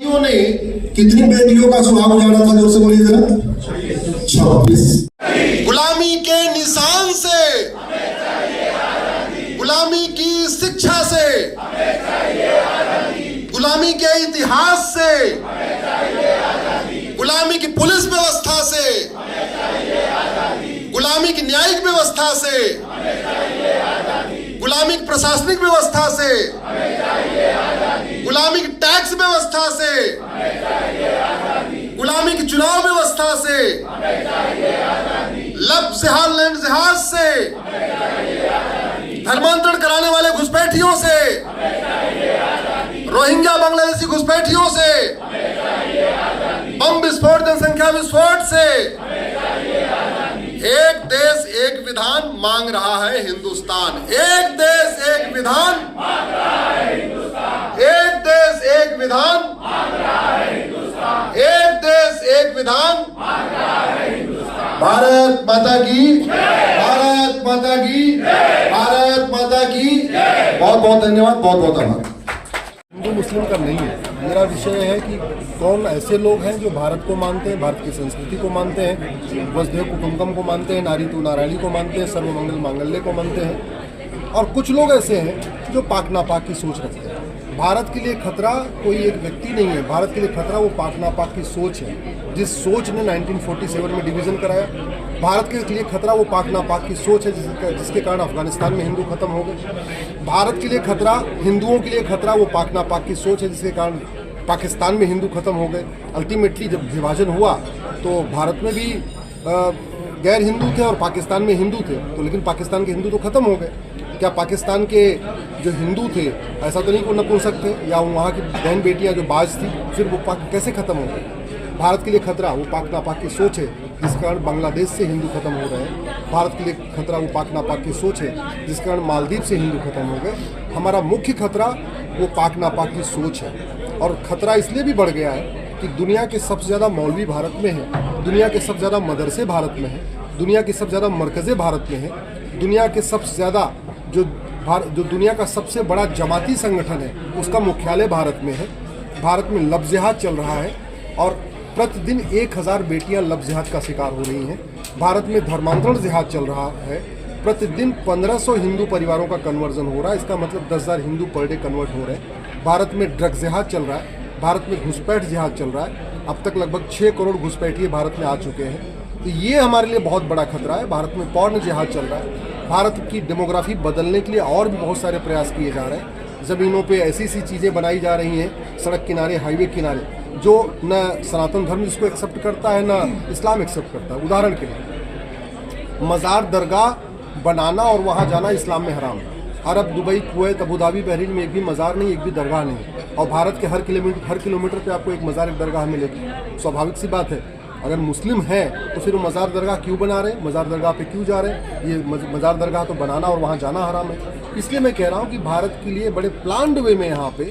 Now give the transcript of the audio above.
बेटियों ने कितनी बेटियों का सुहाग उजाड़ा था? जोर से बोलिए जरा। 26। गुलामी के निशान से, गुलामी की शिक्षा से, गुलामी के इतिहास से, गुलामी की पुलिस व्यवस्था से, गुलामी की न्यायिक व्यवस्था से, गुलामी की प्रशासनिक व्यवस्था से, गुलामी की टैक्स व्यवस्था से, गुलामी की चुनाव व्यवस्था से, लब जिहाद लैंड जिहाज से, धर्मांतरण कराने वाले घुसपैठियों से, रोहिंग्या बांग्लादेशी घुसपैठियों से, बम विस्फोट जनसंख्या विस्फोट से, एक देश एक विधान मांग रहा है हिंदुस्तान। एक देश एक विधान मांग रहा है हिंदुस्तान। एक देश एक विधान मांग रहा है हिंदुस्तान। एक देश एक विधान मांग रहा है हिंदुस्तान। भारत माता की, भारत माता की, भारत माता की। बहुत बहुत धन्यवाद, बहुत बहुत आभार। हिंदू मुस्लिम का नहीं है, मेरा विषय है कि कौन ऐसे लोग हैं जो भारत को मानते हैं, भारत की संस्कृति को मानते हैं, वसुधैव कुटुंबकम को मानते हैं, नारी तू नारायणी को मानते हैं, सर्वमंगल मांगल्य को मानते हैं, और कुछ लोग ऐसे हैं जो पाक नापाक की सोच रखते हैं। भारत के लिए खतरा कोई एक व्यक्ति नहीं है, भारत के लिए खतरा वो पाक नापाक की सोच है, जिस सोच ने 1947 में डिवीज़न कराया। भारत के लिए खतरा वो पाक नापाक की सोच है जिसके कारण अफगानिस्तान में हिंदू खत्म हो गए। भारत के लिए खतरा, हिंदुओं के लिए खतरा वो पाक नापाक की सोच है जिसके कारण पाकिस्तान में हिंदू खत्म हो गए। अल्टीमेटली जब विभाजन हुआ तो भारत में भी गैर हिंदू थे और पाकिस्तान में हिंदू थे, तो लेकिन पाकिस्तान के हिंदू तो खत्म हो गए। क्या पाकिस्तान के जो हिंदू थे ऐसा तो नहीं को नपुंसक थे, या वहाँ की बहन बेटियाँ जो बाज थी, फिर वो कैसे खत्म हो गए? भारत के लिए खतरा वो पाक नापाक की सोच है जिस कारण बांग्लादेश से हिंदू खत्म हो रहे हैं। भारत के लिए खतरा वो पाक नापाक की सोच है जिस कारण मालदीव से हिंदू खत्म हो गए। हमारा मुख्य खतरा वो पाक नापाक की सोच है, और खतरा इसलिए भी बढ़ गया है कि दुनिया के सबसे ज़्यादा मौलवी भारत में है, दुनिया के सबसे ज़्यादा मदरसे भारत में है, दुनिया के सबसे ज़्यादा मरकज़ें भारत में है, दुनिया के सबसे ज़्यादा जो दुनिया का सबसे बड़ा जमाती संगठन है उसका मुख्यालय भारत में है। भारत में लब जिहाद चल रहा है और प्रतिदिन 1000 बेटियां लब जिहाद का शिकार हो रही हैं। भारत में धर्मांतरण जिहाद चल रहा है, प्रतिदिन 1500 हिंदू परिवारों का कन्वर्जन हो रहा है, इसका मतलब 10,000 हिंदू पर डे कन्वर्ट हो रहे हैं। भारत में ड्रग जिहाद चल रहा है, भारत में घुसपैठ जिहाद चल रहा है। अब तक लगभग 6 करोड़ घुसपैठिए भारत में आ चुके हैं, तो ये हमारे लिए बहुत बड़ा खतरा है। भारत में पॉर्न जिहाद चल रहा है। भारत की डेमोग्राफी बदलने के लिए और भी बहुत सारे प्रयास किए जा रहे हैं। ज़मीनों पे ऐसी चीज़ें बनाई जा रही हैं, सड़क किनारे, हाईवे किनारे, जो न सनातन धर्म जिसको एक्सेप्ट करता है न इस्लाम एक्सेप्ट करता है। उदाहरण के लिए मज़ार दरगाह बनाना और वहाँ जाना इस्लाम में हराम है। Arab, Dubai, Kuwait, Abu Dhabi, Bahrain में एक भी मज़ार नहीं, एक भी दरगाह नहीं, और भारत के हर किलोमीटर पे आपको एक मज़ार, एक दरगाह मिलेगी। स्वाभाविक सी बात है, अगर मुस्लिम हैं तो फिर वो मज़ार दरगाह क्यों बना रहे हैं, मज़ार दरगाह पे क्यों जा रहे हैं? ये मज़ार दरगाह तो बनाना और वहाँ जाना हराम है। इसलिए मैं कह रहा हूँ कि भारत के लिए बड़े प्लान्ड वे में यहाँ पे